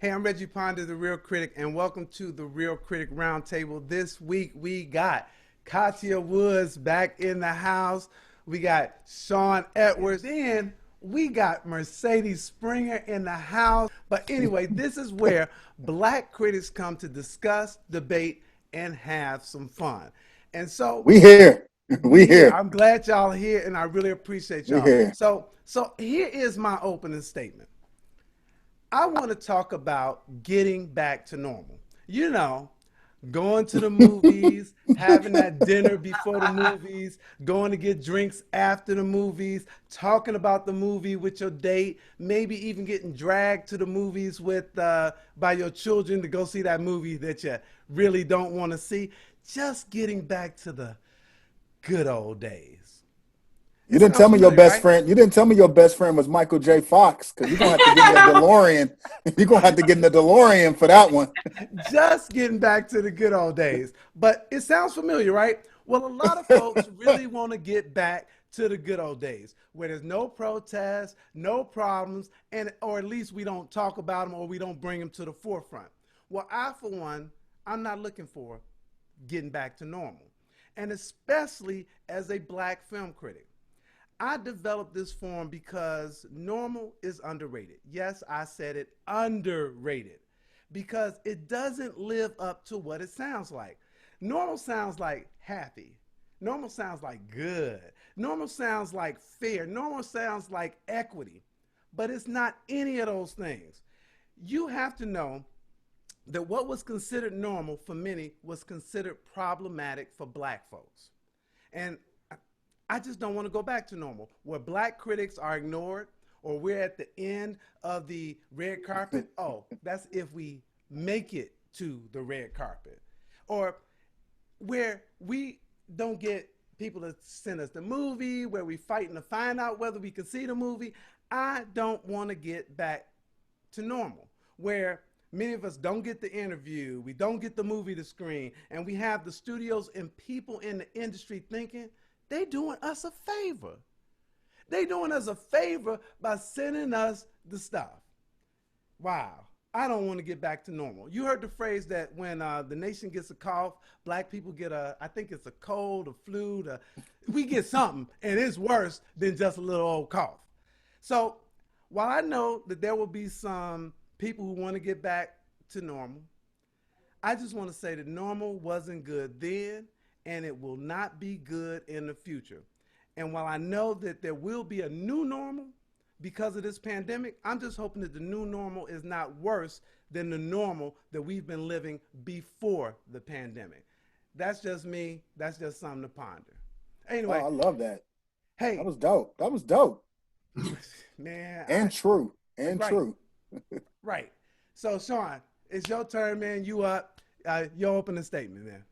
Hey, I'm Reggie Ponder, the Real Critic, and welcome to the Real Critic Roundtable. This week we got Katia Woods back in the house. We got Sean Edwards. Then we got Mercedes Springer in the house. But anyway, this is where black critics come to discuss, debate, and have some fun. And so We here. we We here. here. I'm glad y'all are here, and I really appreciate We y'all. here. So here is my opening statement. I want to talk about getting back to normal. You know, going to the movies, having that dinner before the movies, going to get drinks after the movies, talking about the movie with your date, maybe even getting dragged to the movies with by your children to go see that movie that you really don't want to see. Just getting back to the good old days. You It didn't sounds tell me your familiar, best right? friend. You didn't tell me your best friend was Michael J. Fox, because you're gonna have to get in the DeLorean. You're gonna have to get in the DeLorean for that one. Just getting back to the good old days. But it sounds familiar, right? Well, a lot of folks really want to get back to the good old days where there's no protests, no problems, and or at least we don't talk about them or we don't bring them to the forefront. Well, I, for one, I'm not looking for getting back to normal, and especially as a black film critic. I developed this form because normal is underrated. Yes, I said it, underrated, because it doesn't live up to what it sounds like. Normal sounds like happy. Normal sounds like good. Normal sounds like fair. Normal sounds like equity. But it's not any of those things. You have to know that what was considered normal for many was considered problematic for black folks. And I just don't want to go back to normal, where black critics are ignored or we're at the end of the red carpet. Oh, that's if we make it to the red carpet. Or where we don't get people to send us the movie, where we fighting to find out whether we can see the movie. I don't want to get back to normal, where many of us don't get the interview, we don't get the movie to screen, and we have the studios and people in the industry thinking they doing us a favor. They doing us a favor by sending us the stuff. Wow. I don't want to get back to normal. You heard the phrase that when the nation gets a cough, black people get I think it's a cold, a flu, we get something, and it's worse than just a little old cough. So while I know that there will be some people who want to get back to normal, I just want to say that normal wasn't good then, and it will not be good in the future. And while I know that there will be a new normal because of this pandemic, I'm just hoping that the new normal is not worse than the normal that we've been living before the pandemic. That's just me. That's just something to ponder. Oh, Anyway, I love that. That hey, was dope. That was dope. man, And true. And right, true. right. So, Sean, it's your turn, man. You up. Your opening statement, man.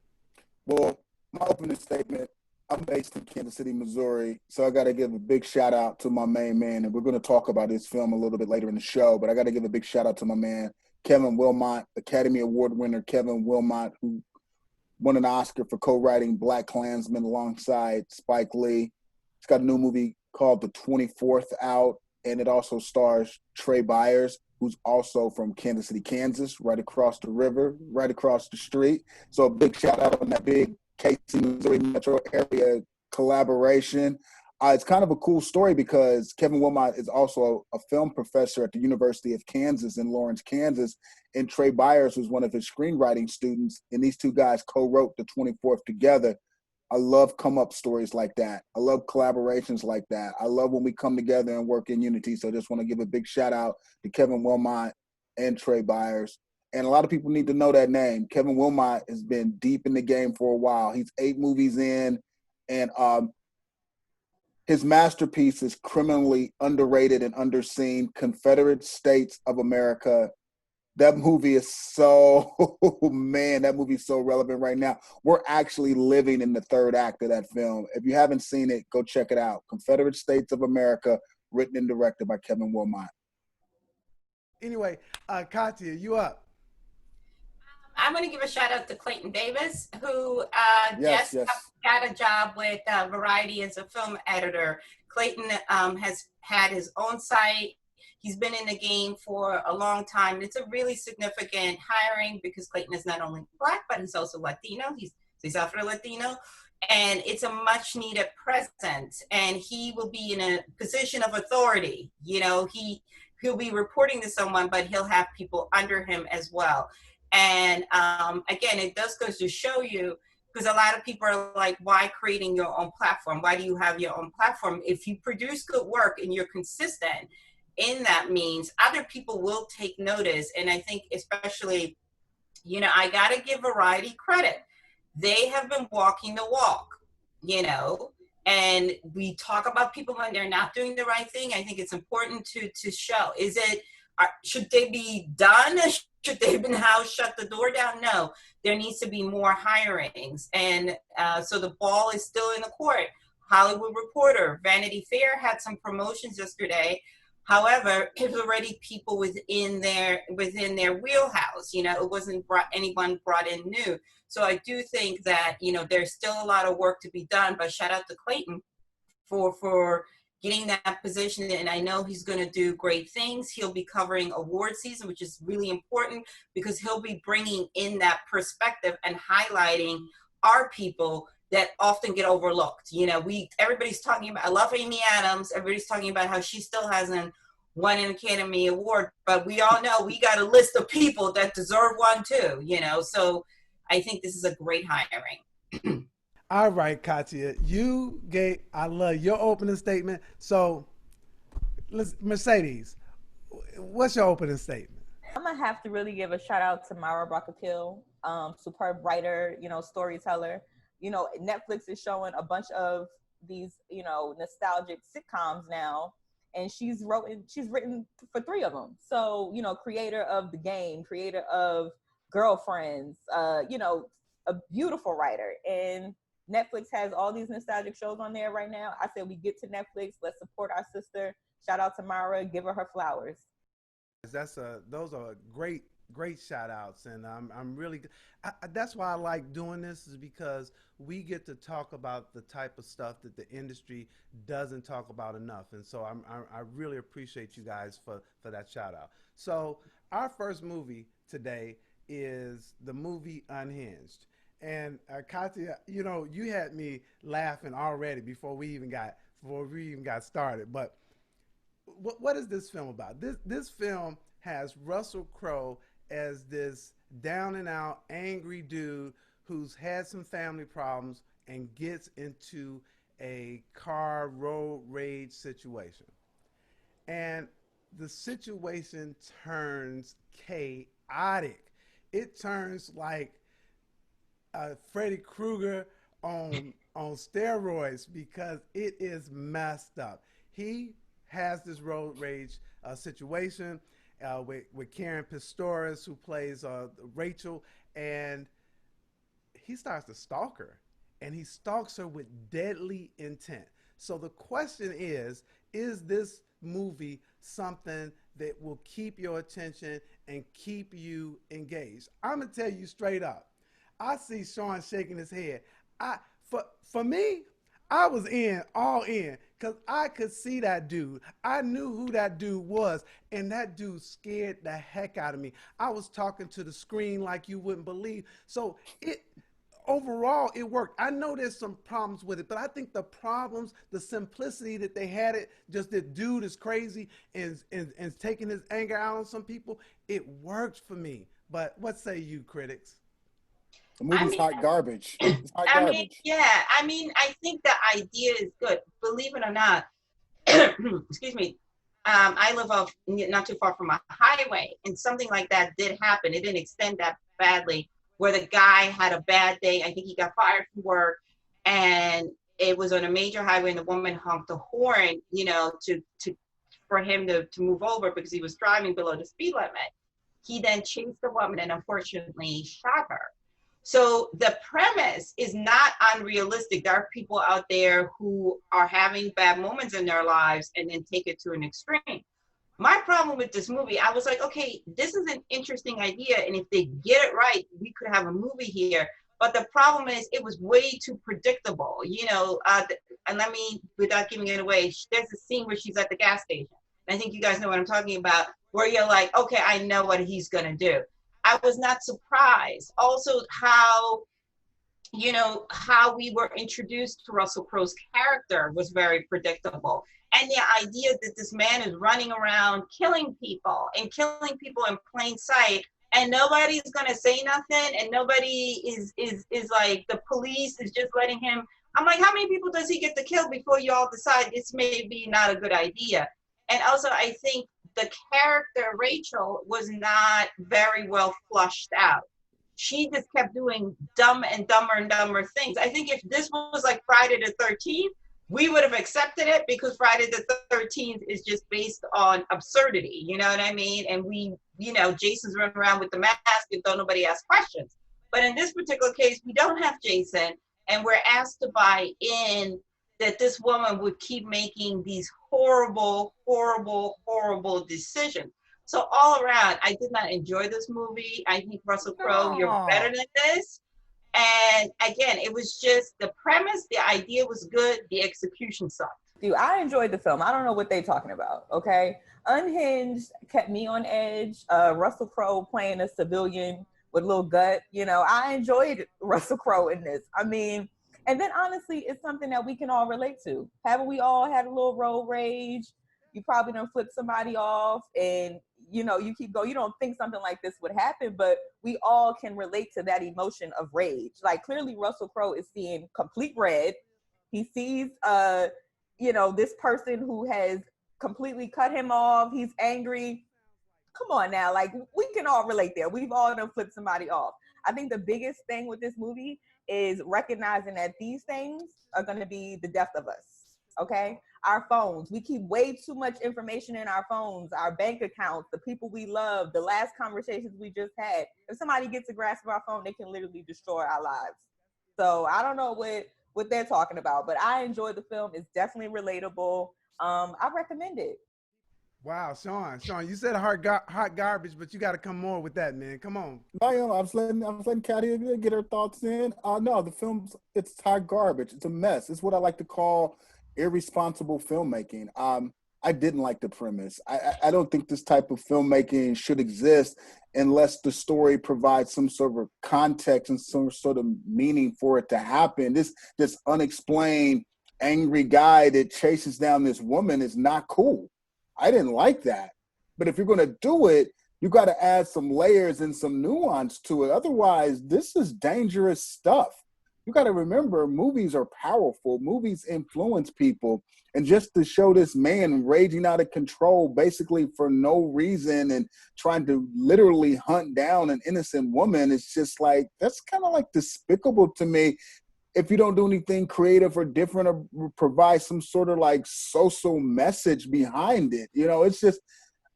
Well, my opening statement, I'm based in Kansas City, Missouri. So I gotta give a big shout out to my main man. And we're gonna talk about his film a little bit later in the show, but I gotta give a big shout out to my man, Kevin Wilmot, Academy Award winner Kevin Wilmot, who won an Oscar for co-writing Black Klansman alongside Spike Lee. He's got a new movie called The 24th out, and it also stars Trey Byers, who's also from Kansas City, Kansas, right across the river, right across the street. So a big shout out on that big KC, Missouri metro area collaboration. It's kind of a cool story because Kevin Wilmot is also a film professor at the University of Kansas in Lawrence, Kansas, and Trey Byers was one of his screenwriting students, and these two guys co-wrote The 24th together. I love come-up stories like that. I love collaborations like that. I love when we come together and work in unity. So I just want to give a big shout-out to Kevin Wilmot and Trey Byers. And a lot of people need to know that name. Kevin Wilmot has been deep in the game for a while. He's 8 movies in, and his masterpiece is criminally underrated and underseen, Confederate States of America. That movie is so, man, that movie is so relevant right now. We're actually living in the third act of that film. If you haven't seen it, go check it out. Confederate States of America, written and directed by Kevin Wilmot. Anyway, Katya, you up. I'm going to give a shout out to Clayton Davis, who Yes, just yes. got a job with Variety as a film editor. Clayton has had his own site. He's been in the game for a long time. It's a really significant hiring because Clayton is not only Black, but he's also Latino. He's Afro-Latino. And it's a much needed presence. And he will be in a position of authority. You know, he'll be reporting to someone, but he'll have people under him as well. And again, it does go to show you, because a lot of people are like, why creating your own platform? Why do you have your own platform? If you produce good work and you're consistent in that means, other people will take notice. And I think especially, you know, I got to give Variety credit. They have been walking the walk, you know, and we talk about people when they're not doing the right thing. I think it's important to show, should they be done? Should they have been shut the door down? No, there needs to be more hirings. And so the ball is still in the court. Hollywood Reporter, Vanity Fair had some promotions yesterday. However, there's already people within their wheelhouse. You know, it wasn't anyone brought in new. So I do think that, you know, there's still a lot of work to be done. But shout out to Clayton for getting that position. And I know he's going to do great things. He'll be covering award season, which is really important because he'll be bringing in that perspective and highlighting our people that often get overlooked. You know, everybody's talking about, I love Amy Adams. Everybody's talking about how she still hasn't won an Academy Award, but we all know we got a list of people that deserve one too, you know? So I think this is a great hiring. All right, Katya, I love your opening statement. So Mercedes, what's your opening statement? I'm gonna have to really give a shout out to Myra Brockakil, superb writer, you know, storyteller. You know, Netflix is showing a bunch of these, you know, nostalgic sitcoms now, and she's written for 3 of them. So, you know, creator of The Game, creator of Girlfriends, you know, a beautiful writer. And Netflix has all these nostalgic shows on there right now. I said we get to Netflix, let's support our sister. Shout out to Myra, give her flowers. Those are great shout outs, and I'm really that's why I like doing this, is because we get to talk about the type of stuff that the industry doesn't talk about enough. And so I really appreciate you guys for that shout out. So our first movie today is the movie Unhinged. And Katya, you know, you had me laughing already before we even got started. But what is this film about? This film has Russell Crowe as this down and out angry dude who's had some family problems and gets into a car road rage situation. And the situation turns chaotic. It turns like Freddy Krueger on steroids, because it is messed up. He has this road rage situation with Karen Pistorius, who plays Rachel, and he starts to stalk her, and he stalks her with deadly intent. So the question is this movie something that will keep your attention and keep you engaged? I'm gonna tell you straight up. I see Sean shaking his head. For me, I was all in, because I could see that dude. I knew who that dude was, and that dude scared the heck out of me. I was talking to the screen like you wouldn't believe. So overall, it worked. I know there's some problems with it, but I think the simplicity that they had it, just that dude is crazy and taking his anger out on some people, it worked for me. But what say you, critics? The movie's hot garbage. It's hot garbage. I think the idea is good. Believe it or not, excuse me, I live not too far from a highway, and something like that did happen. It didn't extend that badly, where the guy had a bad day. I think he got fired from work, and it was on a major highway, and the woman honked the horn, you know, for him to move over because he was driving below the speed limit. He then chased the woman and unfortunately shot her. So the premise is not unrealistic. There are people out there who are having bad moments in their lives and then take it to an extreme. My problem with this movie, I was like, okay, this is an interesting idea, and if they get it right, we could have a movie here. But the problem is, it was way too predictable, you know. And let me, without giving it away, there's a scene where she's at the gas station, And I think you guys know what I'm talking about, where you're like, okay, I know what he's going to do. I was not surprised. Also, how how we were introduced to Russell Crowe's character was very predictable. And the idea that this man is running around killing people and killing people in plain sight, and nobody's gonna say nothing, and nobody is like, the police is just letting him. I'm like, how many people does he get to kill before you all decide this may be not a good idea? And also, I think the character Rachel was not very well flushed out. She just kept doing dumb and dumber things. I think if this was like Friday the 13th, we would have accepted it, because Friday the 13th is just based on absurdity. You know what I mean? And Jason's running around with the mask and don't nobody ask questions. But in this particular case, we don't have Jason, and we're asked to buy in that this woman would keep making these horrible decisions. So all around, I did not enjoy this movie. I think Russell Crowe, you're better than this. And again, it was just the premise, the idea was good, the execution sucked. Dude, I enjoyed the film. I don't know what they're talking about, okay? Unhinged kept me on edge. Russell Crowe playing a civilian with a little gut. I enjoyed Russell Crowe in this. I mean, and then honestly, it's something that we can all relate to. Haven't we all had a little road rage? You probably done flip somebody off, and you keep going. You don't think something like this would happen, but we all can relate to that emotion of rage. Like, clearly Russell Crowe is seeing complete red. He sees, this person who has completely cut him off. He's angry. Come on now. Like, we can all relate there. We've all done flipped somebody off. I think the biggest thing with this movie is recognizing that these things are going to be the death of us. Okay? Our phones. We keep way too much information in our phones, our bank accounts, the people we love, the last conversations we just had. If somebody gets a grasp of our phone, they can literally destroy our lives. So I don't know what they're talking about, but I enjoyed the film. It's definitely relatable. I recommend it. Wow, Sean, you said hot garbage, but you got to come more with that, man. Come on. No, I was letting Katia get her thoughts in. No, the film's, it's hot garbage. It's a mess. It's what I like to call irresponsible filmmaking. I didn't like the premise. I don't think this type of filmmaking should exist unless the story provides some sort of context and some sort of meaning for it to happen. This unexplained angry guy that chases down this woman is not cool. I didn't like that. But if you're going to do it, you got to add some layers and some nuance to it. Otherwise, this is dangerous stuff. You got to remember, movies are powerful. Movies influence people. And just to show this man raging out of control, basically for no reason, and trying to literally hunt down an innocent woman, it's just like, that's kind of like despicable to me. If you don't do anything creative or different or provide some sort of like social message behind it, it's just,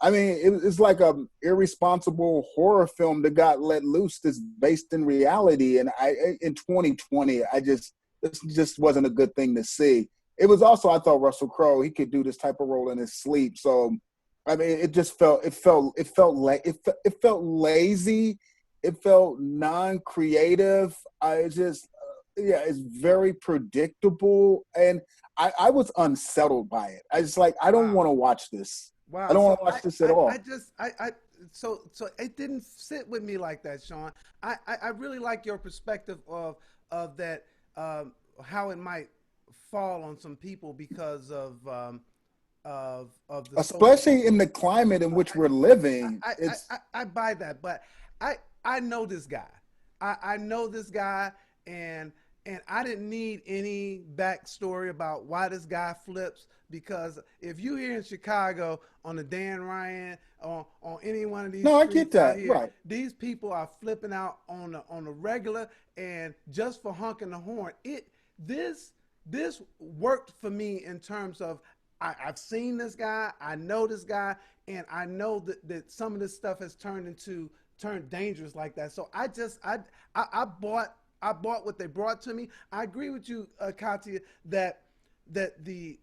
it's like a irresponsible horror film that got let loose that's based in reality. And in 2020, this just wasn't a good thing to see. It was also, I thought Russell Crowe, he could do this type of role in his sleep. So, it just felt lazy. It felt non-creative. It's very predictable. And I was unsettled by it. I just I don't want to watch this. Wow. I don't want to watch this at all. So it didn't sit with me like that, Sean. I really like your perspective of that, how it might fall on some people because of the especially in the climate in which we're living. I buy that, but I know this guy. I know this guy, and I didn't need any backstory about why this guy flips, because if you here in Chicago on the Dan Ryan, on any one of these I get that. Here, right. These people are flipping out on the regular, and just for honking the horn. This worked for me in terms of I've seen this guy, I know this guy, and I know that some of this stuff has turned dangerous like that. So I bought what they brought to me. I agree with you, Katia, that the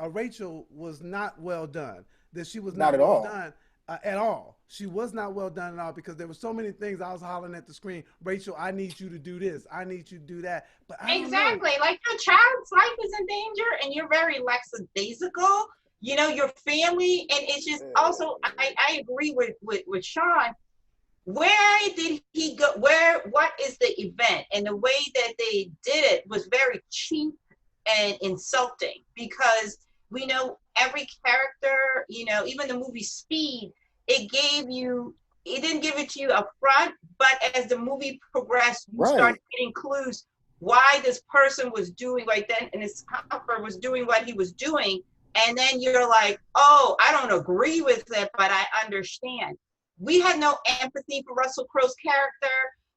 Rachel was not well done. That she was not well done at all. She was not well done at all, because there were so many things I was hollering at the screen. Rachel, I need you to do this. I need you to do that. But I exactly, like your child's life is in danger, and you're very lackadaisical. you know, your family. And it's just also, I agree with Sean. Where did he go? What is the event? And the way that they did it was very cheap and insulting, because we know every character, you know, even the movie Speed, it didn't give it to you up front, but as the movie progressed, you started getting clues why this person was doing right then, and this copper was doing what he was doing. And then you're like, oh, I don't agree with it, but I understand. We had no empathy for Russell Crowe's character.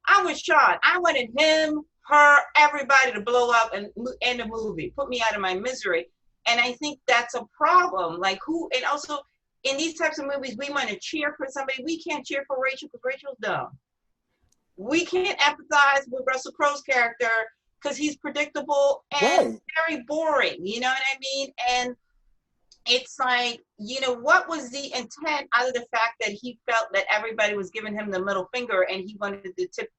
I was Sean. I wanted him, her, everybody to blow up and end the movie, put me out of my misery. And I think that's a problem. Like and also in these types of movies, we want to cheer for somebody. We can't cheer for Rachel because Rachel's dumb. We can't empathize with Russell Crowe's character because he's predictable and very boring. You know what I mean? And it's like, you know, what was the intent out of the fact that he felt that everybody was giving him the middle finger and he wanted to tip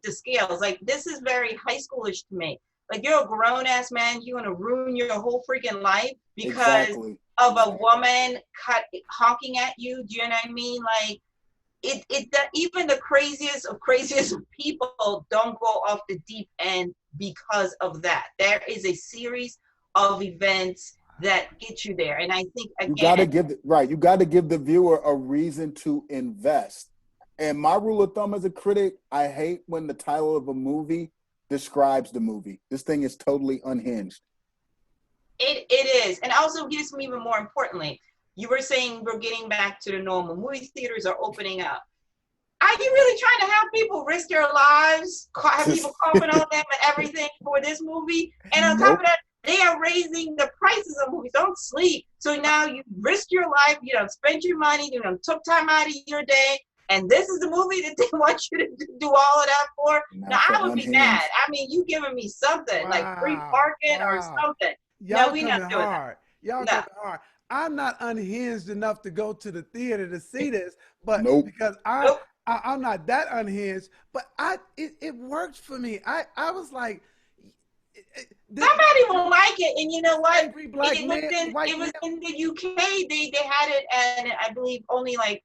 the scales? Like, this is very high schoolish to me. Like, you're a grown ass man, you're gonna ruin your whole freaking life because of a woman honking at you. Do you know what I mean? Like, even the craziest of people don't go off the deep end because of that. There is a series of events that get you there. And I think, again, you got to give the viewer a reason to invest. And my rule of thumb as a critic, I hate when the title of a movie describes the movie. This thing is totally unhinged. It is. And also, here's some even more importantly, you were saying we're getting back to the normal. Movie theaters are opening up. Are you really trying to have people risk their lives, have people coughing on them and everything for this movie? And on top of that, they are raising the prices of movies. Don't sleep. So now you risk your life, you don't spend your money, you don't took time out of your day, and this is the movie that they want you to do all of that for? Now, I would be mad. I mean, you giving me something like free parking or something. Y'all we not doing hard. Y'all coming hard. I'm not unhinged enough to go to the theater to see this, but because I'm not that unhinged, but it worked for me. I was like, somebody will like it, and you know what? Angry black it was in the UK. They had it, and I believe only like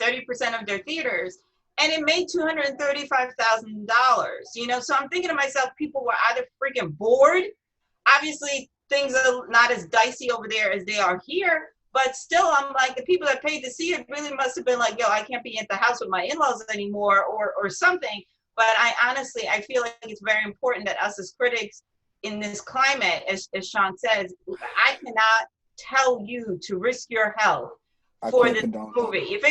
30% of their theaters, and it made $235,000. You know, so I'm thinking to myself, people were either freaking bored. Obviously, things are not as dicey over there as they are here, but still, I'm like, the people that paid to see it really must have been like, yo, I can't be at the house with my in-laws anymore, or something. But I feel like it's very important that us as critics in this climate, as Sean says, I cannot tell you to risk your health for this movie. If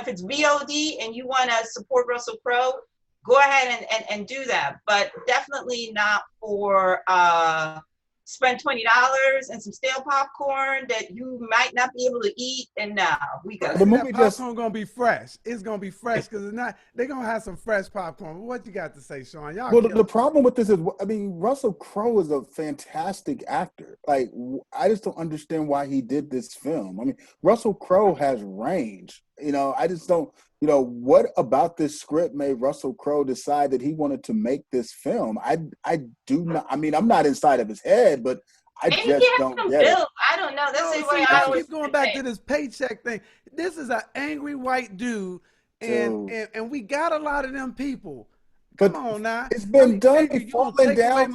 it's VOD and you want to support Russell Crowe, go ahead and do that. But definitely not for spend $20 and some stale popcorn that you might not be able to eat. And now we got the movie. Popcorn gonna be fresh. It's gonna be fresh because it's not. They're gonna have some fresh popcorn. What you got to say, Sean? Well, the problem with this is, I mean, Russell Crowe is a fantastic actor. Like, I just don't understand why he did this film. I mean, Russell Crowe has range. You know, I just don't. You know, what about this script made Russell Crowe decide that he wanted to make this film? I do not. I mean, I'm not inside of his head, but I just don't get it. I don't know. That's the way I always keep going back to this paycheck thing. This is an angry white dude, and we got a lot of them people. Come on now. It's been done. Falling Down.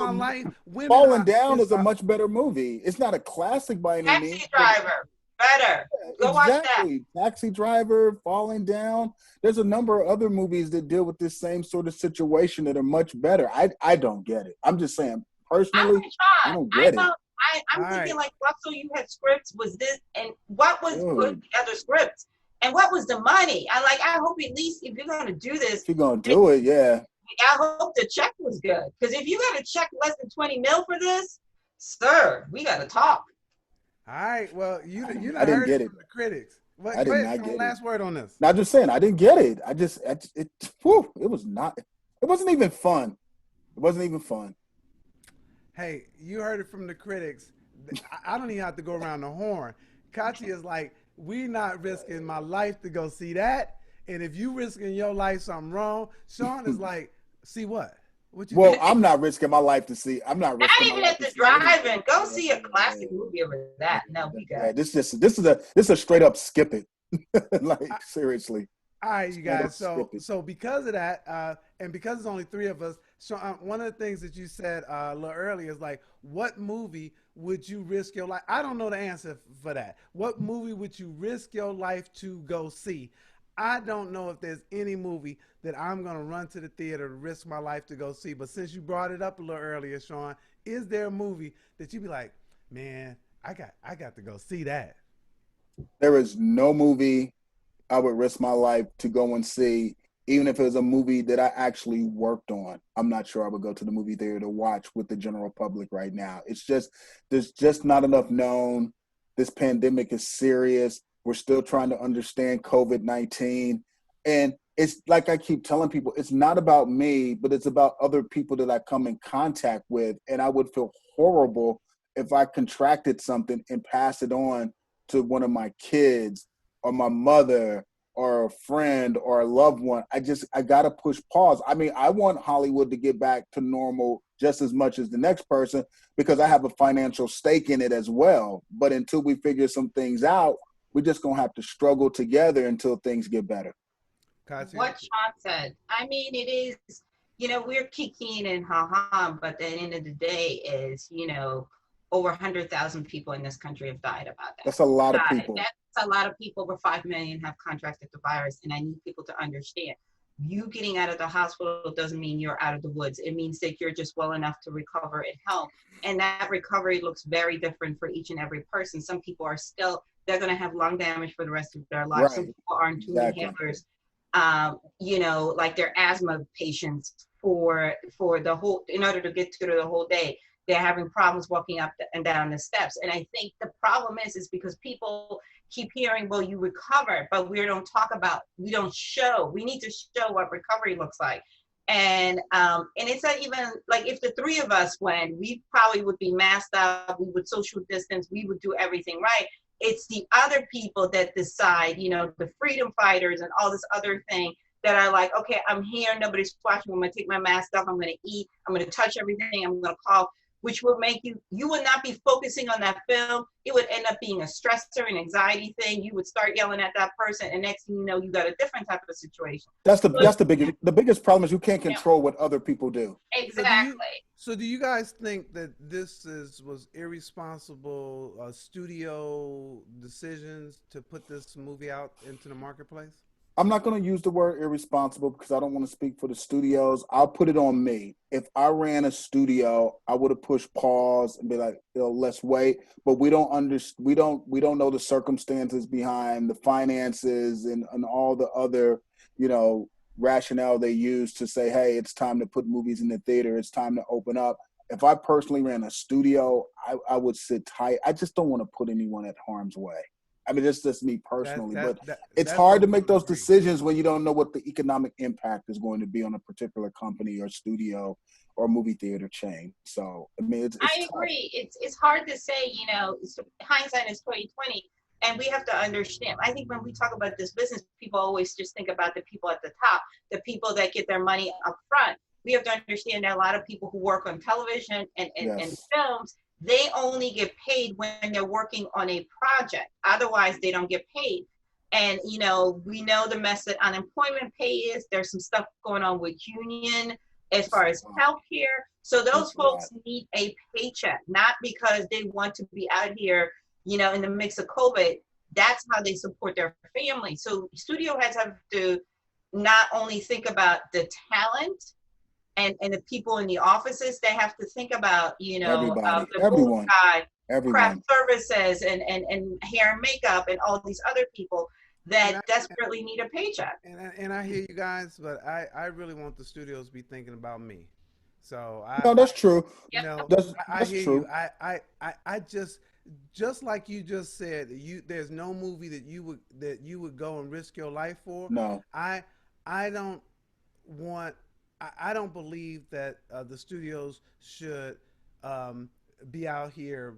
Falling Down is a much better movie. It's not a classic by any means. Taxi Driver. Better. Go watch that. Taxi Driver, Falling Down. There's a number of other movies that deal with this same sort of situation that are much better. I don't get it. I'm just saying, personally, I don't get it. I'm thinking like, Russell, you had scripts. Was this, and what was put together scripts? And what was the money? I hope at least if you're going to do this. If you're going to do it, yeah. I hope the check was good. Because if you got a check less than 20 mil for this, sir, we got to talk. All right. Well, you I didn't get it from the critics. I did not get it. Last word on this. Not just saying, I didn't get it. It wasn't even fun. It wasn't even fun. Hey, you heard it from the critics. I don't even have to go around the horn. Kachi is like, we not risking my life to go see that. And if you risking your life something wrong, Sean is like, see what? What you Well, think? I'm not risking my life to see. I'm not Not risking my even life at to the see anything. drive-in. Go see a classic movie over that. No, we Yeah, got. this is a straight up skip it. Like seriously, All right, you straight up guys. skip So, it. so because of that, and because it's only three of us, so one of the things that you said a little earlier is like, what movie would you risk your life? I don't know the answer for that. What movie would you risk your life to go see? I don't know if there's any movie that I'm gonna run to the theater to risk my life to go see. But since you brought it up a little earlier, Sean, is there a movie that you'd be like, man, I got to go see that? There is no movie I would risk my life to go and see, even if it was a movie that I actually worked on. I'm not sure I would go to the movie theater to watch with the general public right now. It's just, there's just not enough known. This pandemic is serious. We're still trying to understand COVID-19. And it's like I keep telling people, it's not about me, but it's about other people that I come in contact with. And I would feel horrible if I contracted something and pass it on to one of my kids or my mother or a friend or a loved one. I gotta push pause. I mean, I want Hollywood to get back to normal just as much as the next person because I have a financial stake in it as well. But until we figure some things out, we're just gonna have to struggle together until things get better. Katya? What Sean said. I mean, it is, we're kikiing and ha-ha, but at the end of the day is, over 100,000 people in this country have died about that. That's a lot of people. That's a lot of people. Over 5 million have contracted the virus. And I need people to understand, you getting out of the hospital doesn't mean you're out of the woods. It means that you're just well enough to recover at home. And that recovery looks very different for each and every person. Some people are still, they're going to have lung damage for the rest of their lives. Some Right. people are on two Exactly. inhalers. Like their asthma patients for the whole, in order to get through the whole day, they're having problems walking up and down the steps. And I think the problem is because people keep hearing, well, you recover, but we don't talk about, we don't show, we need to show what recovery looks like. And it's not even like if the three of us went, we probably would be masked up, we would social distance, we would do everything right. It's the other people that decide, the freedom fighters and all this other thing that are like, okay, I'm here, nobody's watching, I'm gonna take my mask off, I'm gonna eat, I'm gonna touch everything, I'm gonna call, which will make you would not be focusing on that film. It would end up being a stressor, an anxiety thing. You would start yelling at that person, and next thing you know, you got a different type of situation. That's the biggest problem is you can't control what other people do. Exactly. So do you guys think that this was irresponsible studio decisions to put this movie out into the marketplace? I'm not going to use the word irresponsible because I don't want to speak for the studios. I'll put it on me. If I ran a studio, I would have pushed pause and be like, let's wait. But we don't know the circumstances behind the finances and all the other, rationale they use to say, hey, it's time to put movies in the theater. It's time to open up. If I personally ran a studio, I would sit tight. I just don't want to put anyone at harm's way. I mean, that's just me personally, but it's hard to make those decisions when you don't know what the economic impact is going to be on a particular company or studio or movie theater chain. So, I mean, it's I agree. It's hard to say, hindsight is 2020, and we have to understand. I think when we talk about this business, people always just think about the people at the top, the people that get their money up front. We have to understand that a lot of people who work on television and films, they only get paid when they're working on a project. Otherwise, they don't get paid. And, we know the mess that unemployment pay is. There's some stuff going on with union as far as healthcare. So those folks need a paycheck, not because they want to be out here, in the mix of COVID. That's how they support their family. So studio heads have to not only think about the talent, and the people in the offices, they have to think about, everybody, the everyone, craft services and hair and makeup and all these other people that desperately need a paycheck. And I hear you guys, but I really want the studios to be thinking about me. So no, that's true. That's I hear true. you. I just like you just said, there's no movie that you would go and risk your life for. No. I don't want. I don't believe that the studios should be out here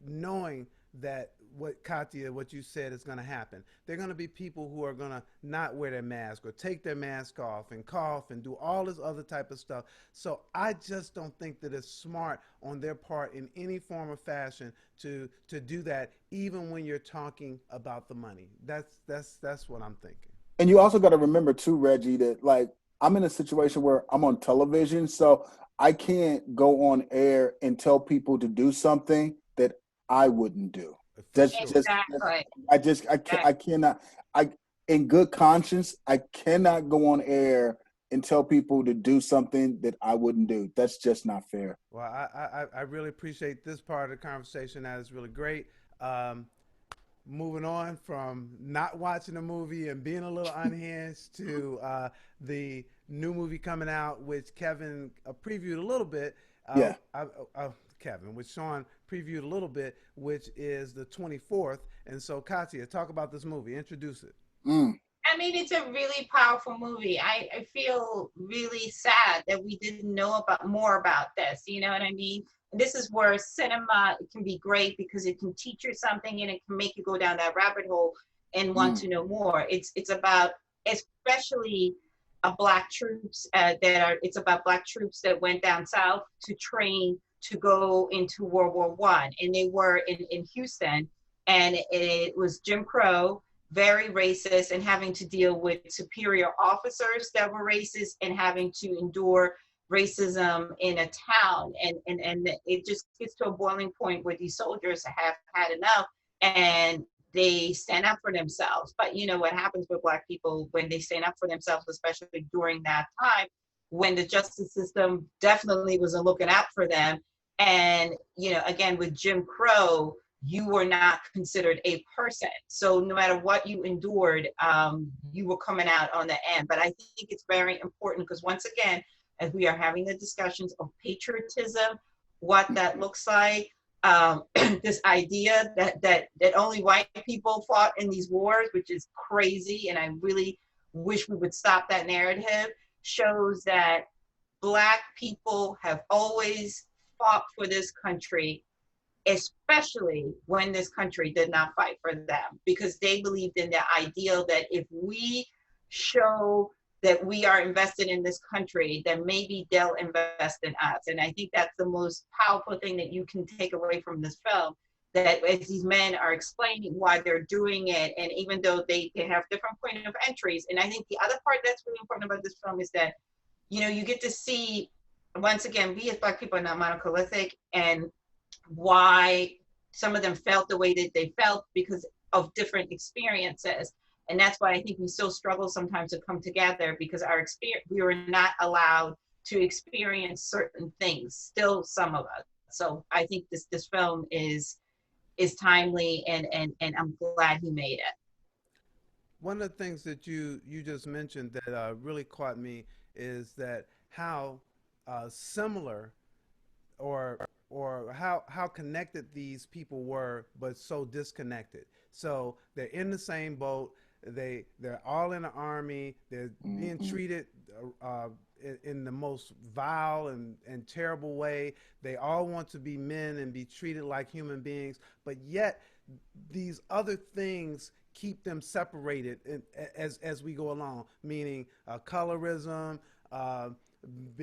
knowing that what Katia, what you said is going to happen. There are going to be people who are going to not wear their mask or take their mask off and cough and do all this other type of stuff. So I just don't think that it's smart on their part in any form or fashion to do that, even when you're talking about the money. That's what I'm thinking. And you also got to remember too, Reggie, that like I'm in a situation where I'm on television, so I can't go on air and tell people to do something that I wouldn't do. For That's sure. just I cannot in good conscience I cannot go on air and tell people to do something that I wouldn't do. That's just not fair. Well, I really appreciate this part of the conversation. That is really great. Moving on from not watching a movie and being a little unhinged to the new movie coming out, which Kevin previewed a little bit. Which Sean previewed a little bit, which is the 24th. And so, Katia, talk about this movie. Introduce it. I mean, it's a really powerful movie. I feel really sad that we didn't know more about this. You know what I mean? This is where cinema can be great because it can teach you something and it can make you go down that rabbit hole and want to know more. It's about especially Black troops it's about Black troops that went down south to train to go into World War I, and they were in Houston, and it was Jim Crow, very racist, and having to deal with superior officers that were racist and having to endure racism in a town, and it just gets to a boiling point where these soldiers have had enough and they stand up for themselves. But you know what happens with Black people when they stand up for themselves, especially during that time when the justice system definitely wasn't looking out for them. And you know, again, with Jim Crow, you were not considered a person. So no matter what you endured, you were coming out on the end. But I think it's very important because once again, as we are having the discussions of patriotism, what that looks like, this idea that only white people fought in these wars, which is crazy, and I really wish we would stop that narrative, shows that Black people have always fought for this country, especially when this country did not fight for them, because they believed in the ideal that if we show that we are invested in this country, then maybe they'll invest in us. And I think that's the most powerful thing that you can take away from this film, that as these men are explaining why they're doing it, and even though they have different point of entries. And I think the other part that's really important about this film is that, you know, you get to see, once again, we as Black people are not monolithic, and why some of them felt the way that they felt because of different experiences. And that's why I think we still struggle sometimes to come together, because our experience, we were not allowed to experience certain things, still some of us. So I think this film is timely, and I'm glad he made it. One of the things that you just mentioned that really caught me is that how similar or how connected these people were, but so disconnected. So they're in the same boat. They're all in the army. They're being treated in the most vile and terrible way. They all want to be men and be treated like human beings, but yet these other things keep them separated as we go along, meaning colorism,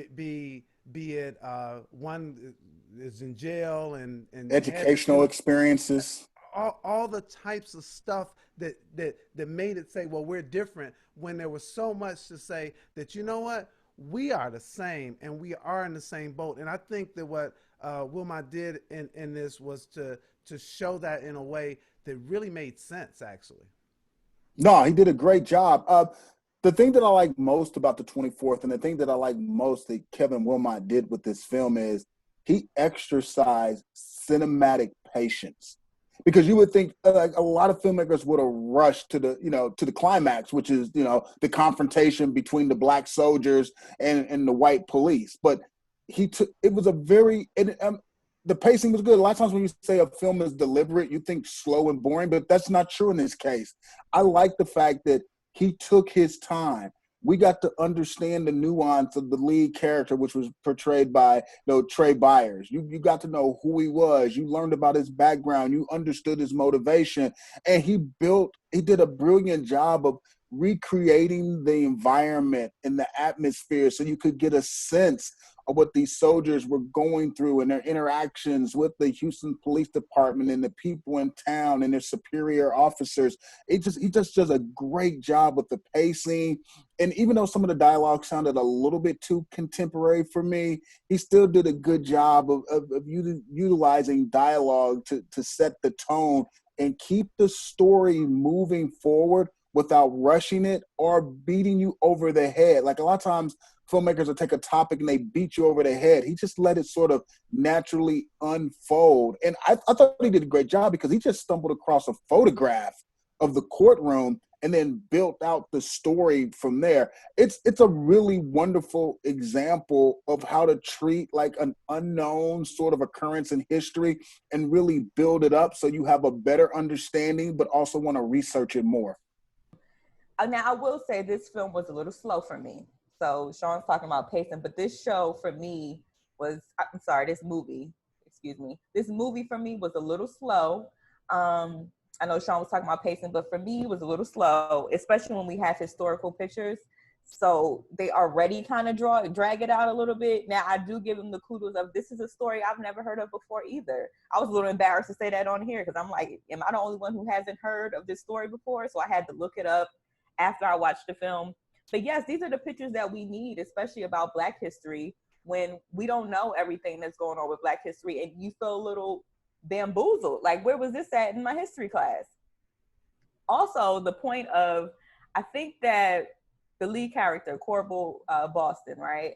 be it one is in jail and educational experiences, all the types of stuff that made it say, well, we're different, when there was so much to say that, you know what, we are the same and we are in the same boat. And I think that what Wilmot did in this was to show that in a way that really made sense, actually. No, he did a great job. The thing that I like most about the 24th, and the thing that I like most that Kevin Wilmot did with this film, is he exercised cinematic patience. Because you would think like a lot of filmmakers would have rushed to the climax, which is, the confrontation between the Black soldiers and the white police. But it was the pacing was good. A lot of times when you say a film is deliberate, you think slow and boring, but that's not true in this case. I like the fact that he took his time. we got to understand the nuance of the lead character, which was portrayed by Trey Byers. You got to know who he was. You learned about his background. You understood his motivation. And he did a brilliant job of recreating the environment and the atmosphere so you could get a sense of what these soldiers were going through and their interactions with the Houston Police Department and the people in town and their superior officers. He just does a great job with the pacing. And even though some of the dialogue sounded a little bit too contemporary for me, he still did a good job of utilizing dialogue to set the tone and keep the story moving forward without rushing it or beating you over the head. Like a lot of times, filmmakers will take a topic and they beat you over the head. He just let it sort of naturally unfold. And I thought he did a great job because he just stumbled across a photograph of the courtroom and then built out the story from there. It's a really wonderful example of how to treat like an unknown sort of occurrence in history and really build it up so you have a better understanding, but also want to research it more. Now, I will say this film was a little slow for me. So Sean's talking about pacing, but this movie for me was a little slow. I know Sean was talking about pacing, but for me, it was a little slow, especially when we have historical pictures. So they already kind of drag it out a little bit. Now, I do give them the kudos of this is a story I've never heard of before either. I was a little embarrassed to say that on here because I'm like, am I the only one who hasn't heard of this story before? So I had to look it up after I watched the film. But yes, these are the pictures that we need, especially about Black history, when we don't know everything that's going on with Black history and you feel a little bamboozled. Like, where was this at in my history class? Also, the point of, I think that the lead character, Corporal Boston, right?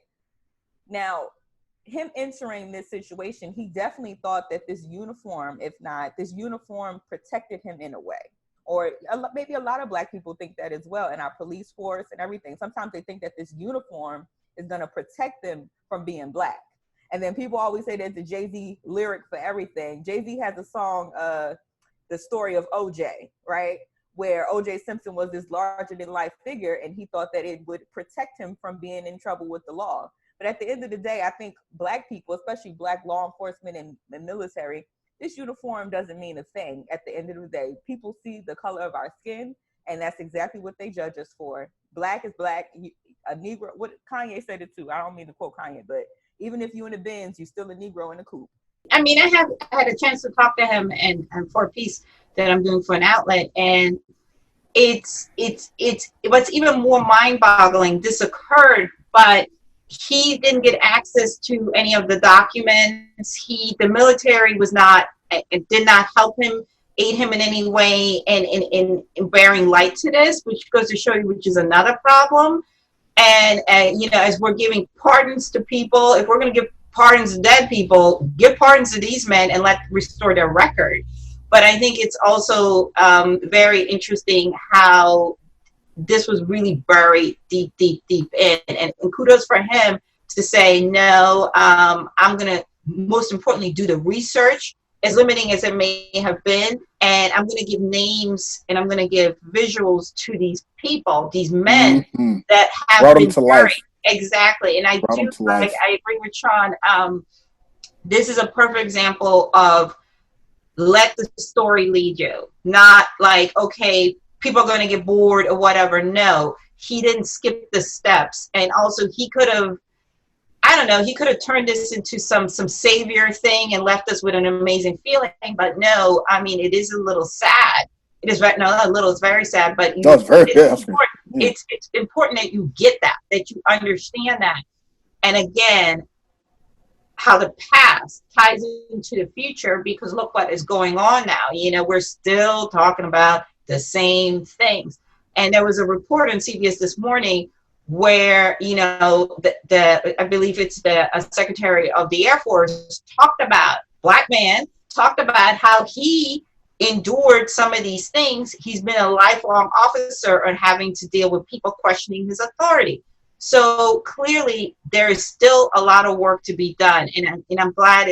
Now, him entering this situation, he definitely thought that this uniform protected him in a way. Or maybe a lot of Black people think that as well in our police force and everything. Sometimes they think that this uniform is going to protect them from being Black. And then people always say that the Jay-Z lyric for everything. Jay-Z has a song, The Story of OJ, right? Where OJ Simpson was this larger than life figure and he thought that it would protect him from being in trouble with the law. But at the end of the day, I think Black people, especially Black law enforcement and military, this uniform doesn't mean a thing at the end of the day. People see the color of our skin, and that's exactly what they judge us for. Black is Black. A Negro, what Kanye said it too. I don't mean to quote Kanye, but even if you in the Benz, you're still a Negro in the coupe. I mean, I had a chance to talk to him and for a piece that I'm doing for an outlet, and it's what's even more mind-boggling. This occurred, but he didn't get access to any of the documents. The military was not, it did not help him, aid him in any way in bearing light to this, which goes to show you, which is another problem. And as we're giving pardons to people, if we're going to give pardons to dead people, give pardons to these men and restore their record. But I think it's also very interesting how this was really buried deep in. And kudos for him to say, no, I'm going to, most importantly, do the research, as limiting as it may have been. And I'm going to give names and I'm going to give visuals to these people, these men that have brought been them to buried. life. Exactly. And I agree with Sean. This is a perfect example of let the story lead you. Not like, okay, people are going to get bored or whatever. No, he didn't skip the steps. And also he could have, he could have turned this into some savior thing and left us with an amazing feeling. But no, I mean, it is a little sad. It is right. No, not a little, it's very sad, but it's very important. It's important that you get that you understand that. And again, how the past ties into the future, because look what is going on now. We're still talking about the same things. And there was a report on CBS this morning where, I believe it's the Secretary of the Air Force Black man talked about how he endured some of these things. He's been a lifelong officer and having to deal with people questioning his authority. So clearly there is still a lot of work to be done. And I'm glad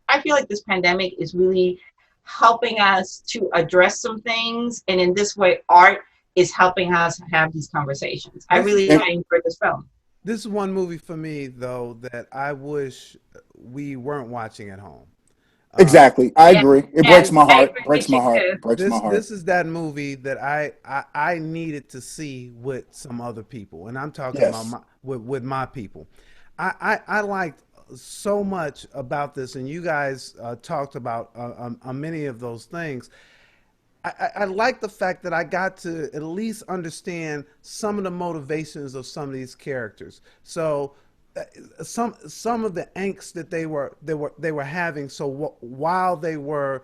I feel like this pandemic is really helping us to address some things. And in this way, art is helping us have these conversations. I This is really And enjoyed this film. this is one movie for me though that I wish we weren't watching at home. Uh, exactly, I Yeah, agree. It breaks yes, my I heart. agree Breaks with you my heart. too. Breaks my this heart. this is that movie that I needed to see with some other people, and I'm talking about Yes. with my people. I liked so much about this, and you guys talked about many of those things. I like the fact that I got to at least understand some of the motivations of some of these characters. So some of the angst that they were having. So while they were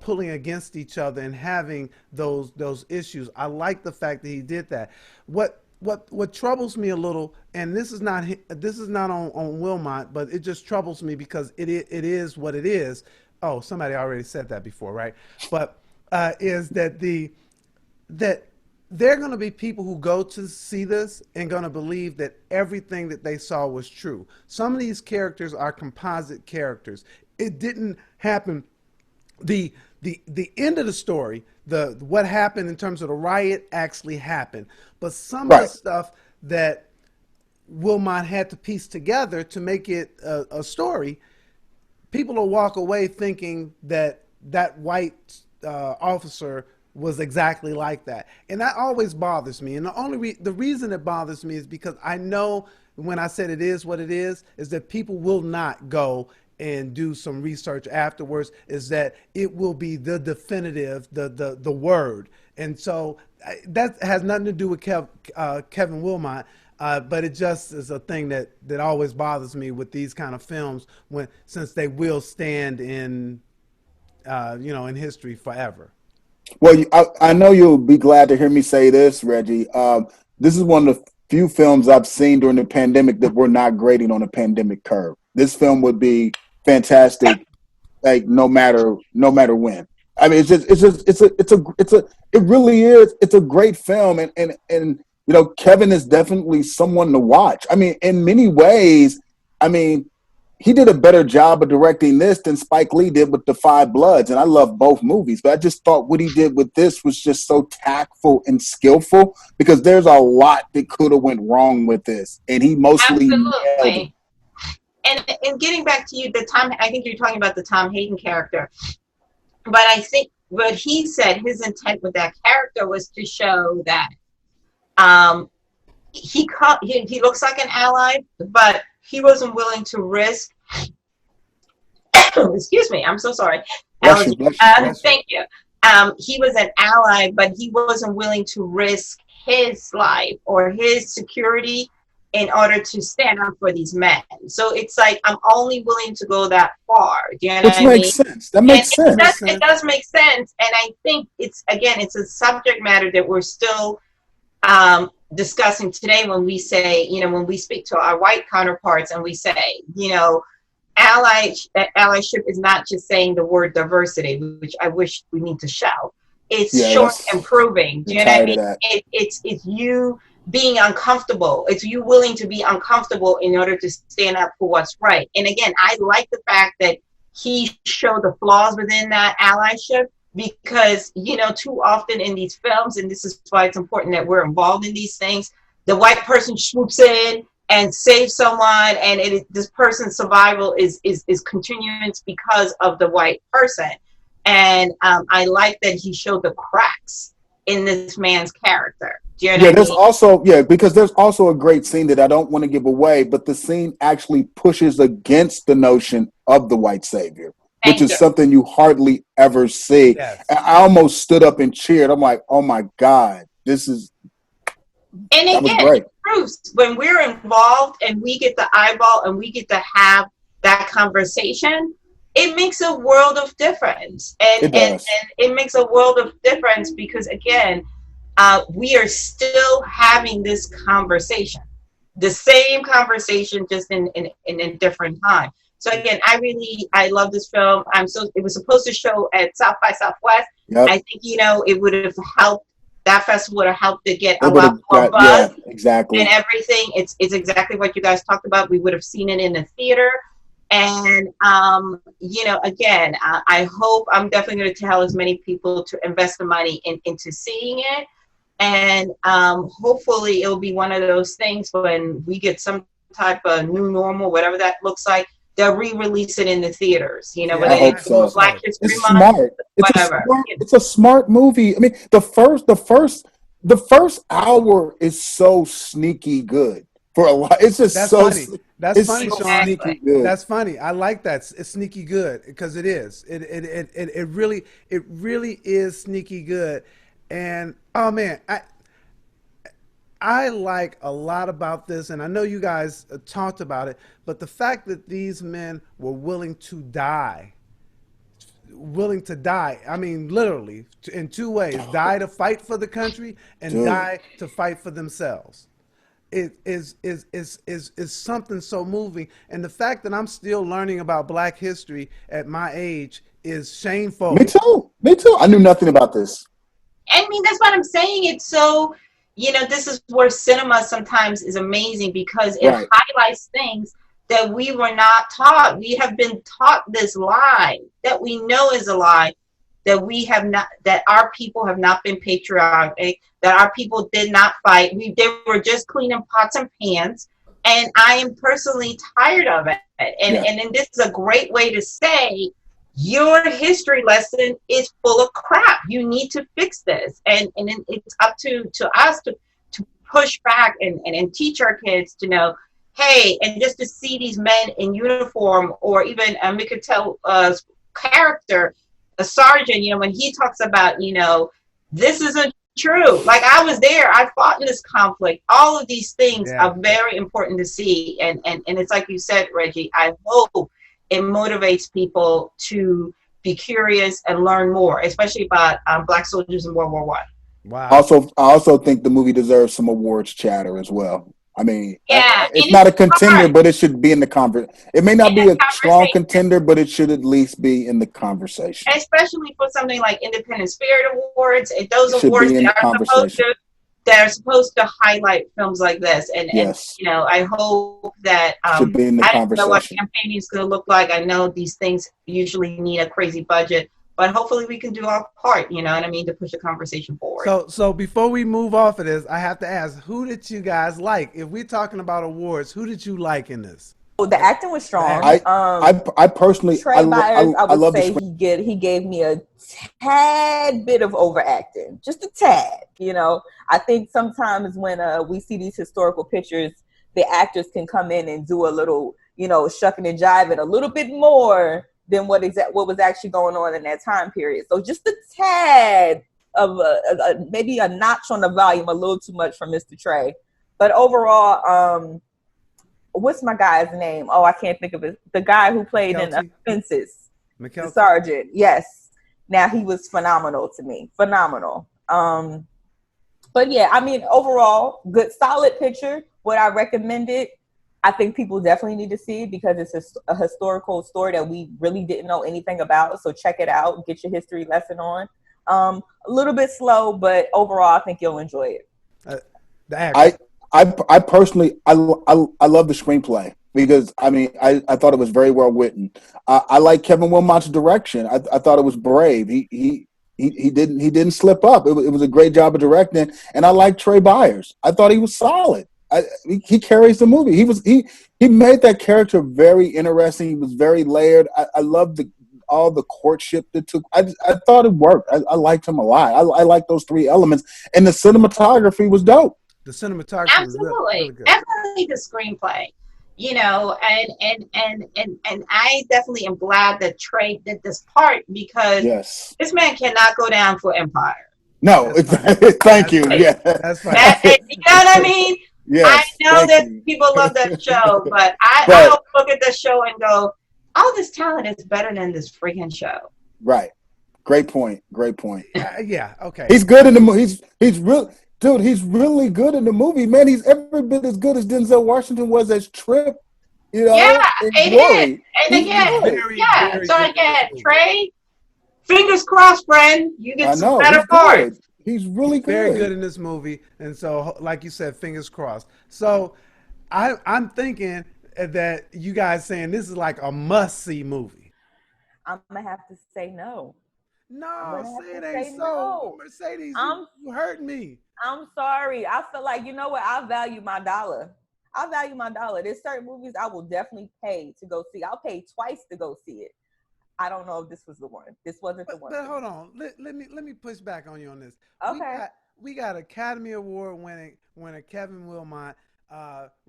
pulling against each other and having those issues, I like the fact that he did that. What troubles me a little, and this is not on Wilmot, but it just troubles me because it is what it is. Oh, somebody already said that before, right? But is that that there are going to be people who go to see this and going to believe that everything that they saw was true. Some of these characters are composite characters. It didn't happen. The end of the story, the what happened in terms of the riot actually happened, but some of the Right. stuff that Wilmot had to piece together to make it a story, people will walk away thinking that that white officer was exactly like that, and that always bothers me. And the reason it bothers me is because I know when I said it is what it is that people will not go and do some research afterwards. Is that it will be the definitive, the word, and so that has nothing to do with Kevin Wilmot. But it just is a thing that always bothers me with these kind of films when since they will stand in history forever. Well, I know you'll be glad to hear me say this, Reggie. This is one of the few films I've seen during the pandemic that we're not grading on a pandemic curve. This film would be fantastic, like no matter when. I mean, it really is. It's a great film, and Kevin is definitely someone to watch. I mean, in many ways, I mean, he did a better job of directing this than Spike Lee did with The Five Bloods. And I love both movies, but I just thought what he did with this was just so tactful and skillful because there's a lot that could have went wrong with this. And he mostly nailed it. Absolutely. And getting back to you, I think you're talking about the Tom Hayden character, but I think what he said, his intent with that character was to show that um, he looks like an ally, but he wasn't willing to risk. Excuse me, I'm so sorry. Bless you, Allergy. bless you, bless you. Thank you. He was an ally, but he wasn't willing to risk his life or his security in order to stand up for these men. So it's like I'm only willing to go that far. Do you know Which what I makes mean? sense. That And makes That sense. makes it sense. does make sense. And I think it's a subject matter that we're still discussing today when we say, when we speak to our white counterparts and we say, allyship is not just saying the word diversity, which I wish we need to shout. It's Yeah, showing and proving. Do I'm you know what I tired of mean? that. It's you being uncomfortable. It's you willing to be uncomfortable in order to stand up for what's right. And again, I like the fact that he showed the flaws within that allyship because, too often in these films, and this is why it's important that we're involved in these things, the white person swoops in and saves someone, and this person's survival is continuance because of the white person. And I like that he showed the cracks in this man's character. Do you know Yeah, what I there's mean? also because there's also a great scene that I don't want to give away, but the scene actually pushes against the notion of the white savior, which Thank is you. something you hardly ever see. Yes. And I almost stood up and cheered. I'm like, oh my God, And that was again, great. it proves when we're involved and we get the eyeball and we get to have that conversation, it makes a world of difference. And It does. it makes a world of difference because again, we are still having this conversation, the same conversation, just in a different time. So again, I love this film. It was supposed to show at South by Southwest. Yep. I think, it would have helped, that festival would have helped to get a It would lot have more got, yeah, buzz exactly. and everything. It's exactly what you guys talked about. We would have seen it in the theater. And, again, I hope I'm definitely going to tell as many people to invest the money into seeing it. And hopefully it'll be one of those things when we get some type of new normal, whatever that looks like, they'll re-release it in the theaters, you know, Yeah, whether I they hope do a so. Black History It's Month, smart. whatever. It's a smart movie. I mean, the first hour is so sneaky good for a lot. It's just that's so funny. That's it's funny, so Sean. sneaky good. That's funny. I like that. It's sneaky good because it is. It really is sneaky good. And oh man, I like a lot about this, and I know you guys talked about it, but the fact that these men were willing to die. I mean, literally, in two ways: die to fight for the country, and Dude. die to fight for themselves. It is something so moving, and the fact that I'm still learning about Black history at my age is Me shameful. too. Me too. I knew nothing about this. I mean, that's what I'm saying. It's so, you know, this is where cinema sometimes is amazing because it Right. highlights things that we were not taught. We have been taught this lie that we know is a lie, that we have not, that our people have not been patriotic, that our people did not fight. They were just cleaning pots and pans. And I am personally tired of it. Yeah. And then this is a great way to say, your history lesson is full of crap. You need to fix this. And then it's up to us to push back and teach our kids to know, hey, and just to see these men in uniform, or even Mikatel's character, a sergeant, you know, when he talks about, you know, this isn't true. Like, I was there, I fought in this conflict. All of these things Yeah. are very important to see. And it's like you said, Reggie, I hope it motivates people to be curious and learn more, especially about Black soldiers in World War One. Wow. I also think the movie deserves some awards chatter as well. I mean, Yeah, and it's not a it's contender, hard but it should be in the conversation. It may in not be the a strong conversation, contender, but it should at least be in the conversation. especially for something like Independent Spirit Awards, and those It should awards be in the conversation. that are supposed to highlight films like this. And Yes, you know, I hope that should be in the I don't know what conversation. campaigning is going to look like. I know these things usually need a crazy budget, but hopefully we can do our part. You know what I mean, to push the conversation forward. So before we move off of this, I have to ask, who did you guys like? If we're talking about awards, who did you like in this? Oh, the acting was strong. I personally, Trey Byers, I would love the say he gave me a tad bit of overacting, just a tad. You know, I think sometimes when we see these historical pictures, the actors can come in and do a little, you know, shucking and jiving a little bit more than what was actually going on in that time period. So just a tad of maybe a notch on the volume, a little too much for Mr. Trey. But overall, what's my guy's name? Oh, I can't think of it. The guy who played in Fences, the sergeant. Yes. Now he was phenomenal to me. Phenomenal. But yeah, I mean, overall, good, solid picture. Would I recommend it? I think people definitely need to see it because it's a historical story that we really didn't know anything about. So check it out. Get your history lesson on. A little bit slow, but overall, I think you'll enjoy it. I personally, I love the screenplay because I mean, I thought it was very well written. I like Kevin Wilmot's direction. I thought it was brave. He didn't slip up. It was a great job of directing, and I like Trey Byers. I thought he was solid. He carries the movie. He made that character very interesting. He was very layered. I loved all the courtship that took. I thought it worked. I liked him a lot. I like those three elements, and the cinematography was dope. The cinematography absolutely was really good. Definitely the screenplay, you know, and I definitely am glad that Trey did this part because this man cannot go down for Empire. No, thank you. Right. Yeah, that's right. You know what I mean? Yes, I know that people love that show, but I don't look at the show and go, "Oh, this talent is better than this freaking show." Right. Great point. Yeah. Okay. He's good in the movie. He's real. Dude, he's really good in the movie, man. He's every bit as good as Denzel Washington was as Trip. You know, yeah, it is. And again, very so again, Trey, fingers crossed, friend. You get some better he's parts. good. He's really good. Very good in this movie, and so, like you said, fingers crossed. So, I'm thinking that you guys saying this is like a must-see movie. I'm gonna have to say no. No, say it ain't so. Mercedes, you hurt me. I'm sorry. I feel like, you know what? I value my dollar. I value my dollar. There's certain movies I will definitely pay to go see. I'll pay twice to go see it. I don't know if this was the one. This wasn't the one. But hold on, let me push back on you on this. Okay. We got Academy Award winner Kevin Wilmot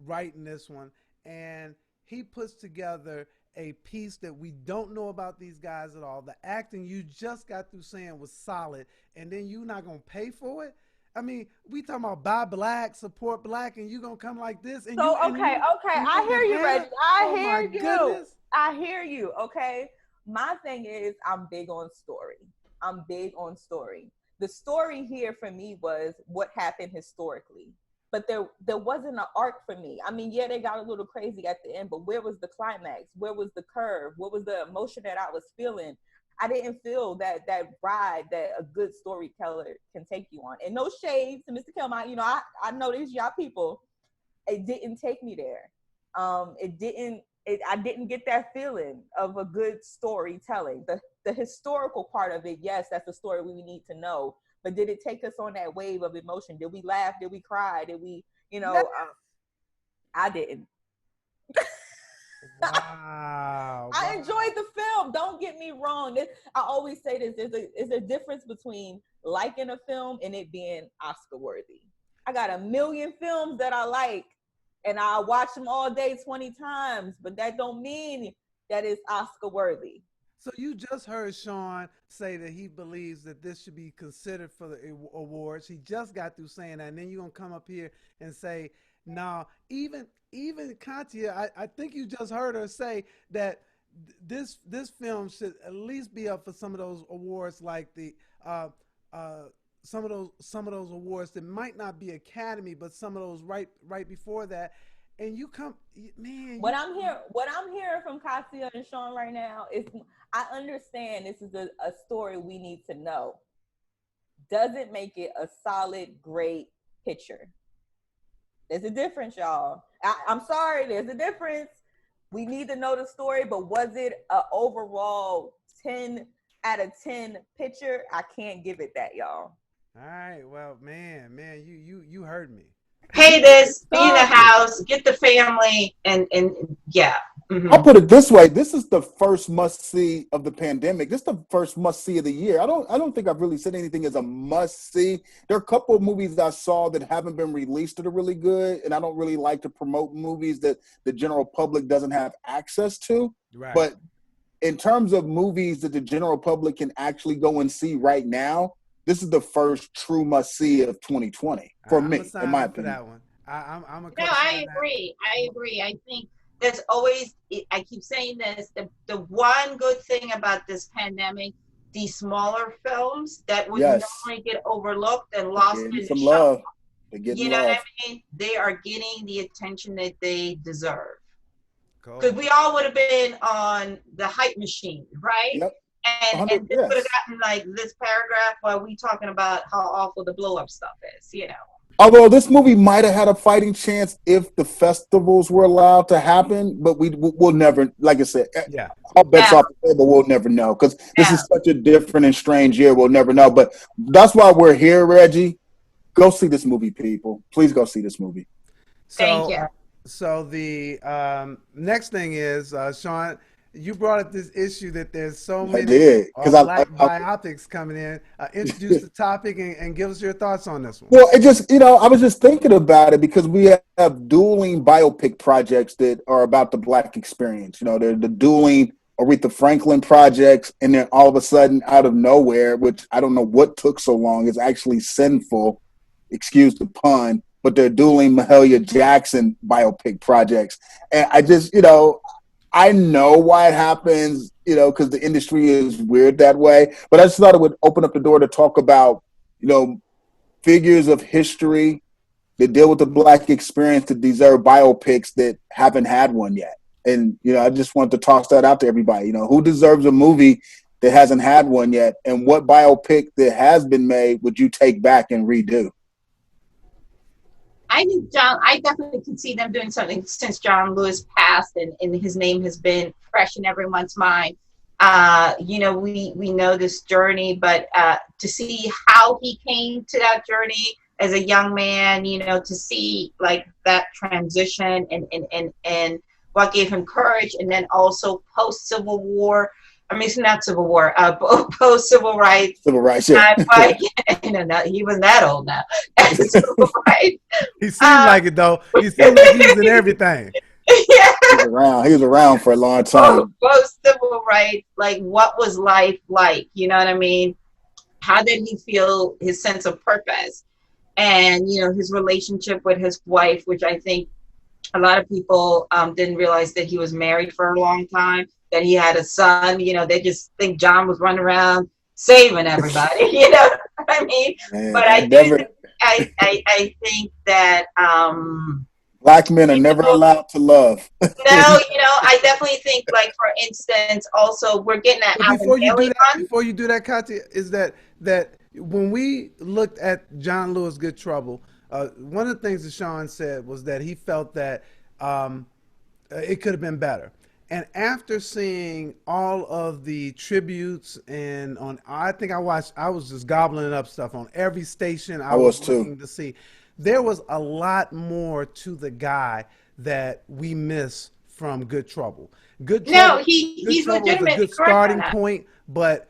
writing this one, and he puts together a piece that we don't know about these guys at all. The acting you just got through saying was solid, and then you not gonna pay for it. I mean, we talking about buy black, support black, and you gonna come like this? And So, you, okay. and I hear you, Reggie. I oh hear my you. goodness. I hear you. Okay. My thing is, I'm big on story. I'm big on story. The story here for me was what happened historically, but there wasn't an arc for me. I mean, yeah, they got a little crazy at the end, but where was the climax? Where was the curve? What was the emotion that I was feeling? I didn't feel that ride that a good storyteller can take you on. And no shade to Mr. Kilmont, you know, I know these y'all people. It didn't take me there. I didn't get that feeling of a good storytelling. The historical part of it, yes, that's the story we need to know. But did it take us on that wave of emotion? Did we laugh? Did we cry? Did we, I didn't. Wow. I enjoyed the film. Don't get me wrong. I always say this: there's a difference between liking a film and it being Oscar worthy. I got a million films that I like, and I watch them all day 20 times, but that don't mean that it's Oscar worthy. So you just heard Sean say that he believes that this should be considered for the awards. He just got through saying that, and then you're gonna come up here and say, "No, even Katia, I think you just heard her say that this film should at least be up for some of those awards, like the some of those awards that might not be Academy, but some of those right before that." And you come, man. What I'm hearing from Katia and Sean right now is, I understand this is a story we need to know. Doesn't make it a solid, great picture. There's a difference, y'all. I'm sorry, there's a difference. We need to know the story, but was it an overall 10 out of 10 picture? I can't give it that, y'all. All right, well, man, you heard me. Pay this, be in the house, get the family, and yeah. Mm-hmm. I'll put it this way: this is the first must see of the pandemic. This is the first must see of the year. I don't think I've really said anything as a must see. There are a couple of movies I saw that haven't been released that are really good, and I don't really like to promote movies that the general public doesn't have access to. Right. But in terms of movies that the general public can actually go and see right now, this is the first true must see of 2020 for me, in my opinion. For that one. I'm a no, I agree. I think there's always, I keep saying this, the one good thing about this pandemic, these smaller films that would normally get overlooked and lost in the love. You know what I mean? They are getting the attention that they deserve. Because we all would have been on the hype machine, right? Yep. And this would have gotten like this paragraph while we talking about how awful the blow up stuff is, you know. Although this movie might have had a fighting chance if the festivals were allowed to happen, but we'll never, like I said, all bets off the table, we'll never know, because this is such a different and strange year. We'll never know. But that's why we're here, Reggie. Go see this movie, people. Please go see this movie. Thank you. So the next thing is, Sean, you brought up this issue that there's so many black biopics coming in. Introduce the topic and give us your thoughts on this one. Well, it just, I was just thinking about it because we have dueling biopic projects that are about the Black experience. They're the dueling Aretha Franklin projects, and then all of a sudden, out of nowhere, which I don't know what took so long, is actually sinful, excuse the pun, but they're dueling Mahalia Jackson biopic projects. And I just, I know why it happens, because the industry is weird that way. But I just thought it would open up the door to talk about, figures of history that deal with the Black experience that deserve biopics that haven't had one yet. And, I just want to toss that out to everybody. Who deserves a movie that hasn't had one yet? And what biopic that has been made would you take back and redo? I think I definitely can see them doing something since John Lewis passed and his name has been fresh in everyone's mind. We know this journey, but to see how he came to that journey, as a young man, you know, to see like that transition and what gave him courage, and then also post Civil War. I mean, it's not Civil War, post Civil Rights. Civil rights, yeah. But he wasn't that old now. Civil rights. He seemed like it though. He seemed like he was in everything. Yeah. He was around for a long time. Post Civil Rights, like what was life like? You know what I mean? How did he feel his sense of purpose? And, you know, his relationship with his wife, which I think a lot of people didn't realize that he was married for a long time, that he had a son. You know, they just think John was running around saving everybody, you know what I mean? Man, but I think that Black men are never allowed to love. No, you know, I definitely think, like, for instance, also we're getting at Before you do that, Katya, is that when we looked at John Lewis' Good Trouble, one of the things that Sean said was that he felt that it could have been better. And after seeing all of the tributes and I was just gobbling up stuff on every station I was looking to see. There was a lot more to the guy that we miss from Good Trouble. He's was legitimate. a good starting point, but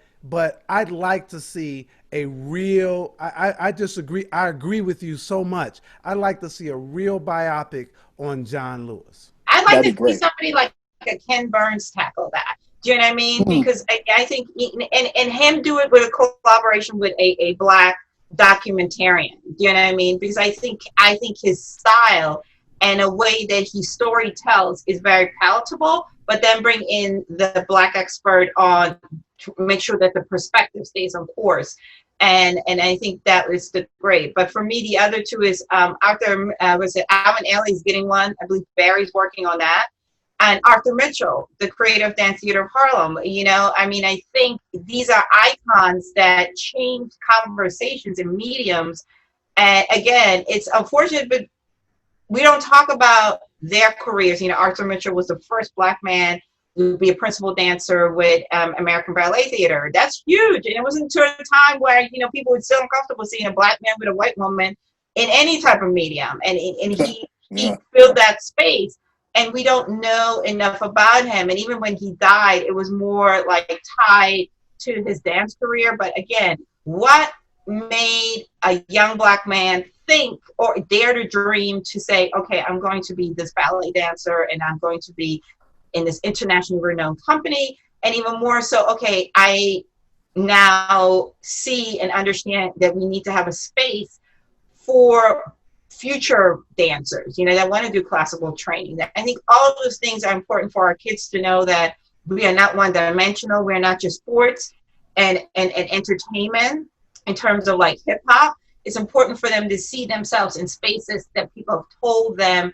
I'd like to see a real. I disagree. I agree with you so much. I'd like to see a real biopic on John Lewis. I'd like to see somebody like a Ken Burns tackle that. Do you know what I mean? Because I think and him do it with a collaboration with a Black documentarian. Do you know what I mean? Because I think his style and a way that he story tells is very palatable, but then bring in the Black expert on to make sure that the perspective stays on course. And I think that is great. But for me, the other two is Arthur, was it Alvin Ailey's getting one? I believe Barry's working on that. And Arthur Mitchell, the creator of Dance Theater of Harlem. You know, I mean, I think these are icons that change conversations and mediums. And again, it's unfortunate, but we don't talk about their careers. You know, Arthur Mitchell was the first Black man to be a principal dancer with American Ballet Theater. That's huge. And it wasn't until a time where, you know, people were still uncomfortable seeing a Black man with a white woman in any type of medium. And he filled that space. And we don't know enough about him. And even when he died, it was more like tied to his dance career. But again, what made a young Black man think or dare to dream to say, okay, I'm going to be this ballet dancer and I'm going to be in this internationally renowned company? And even more so, okay, I now see and understand that we need to have a space for future dancers, you know, that want to do classical training. I think all of those things are important for our kids to know, that we are not one-dimensional. We're not just sports and entertainment in terms of like hip hop. It's important for them to see themselves in spaces that people have told them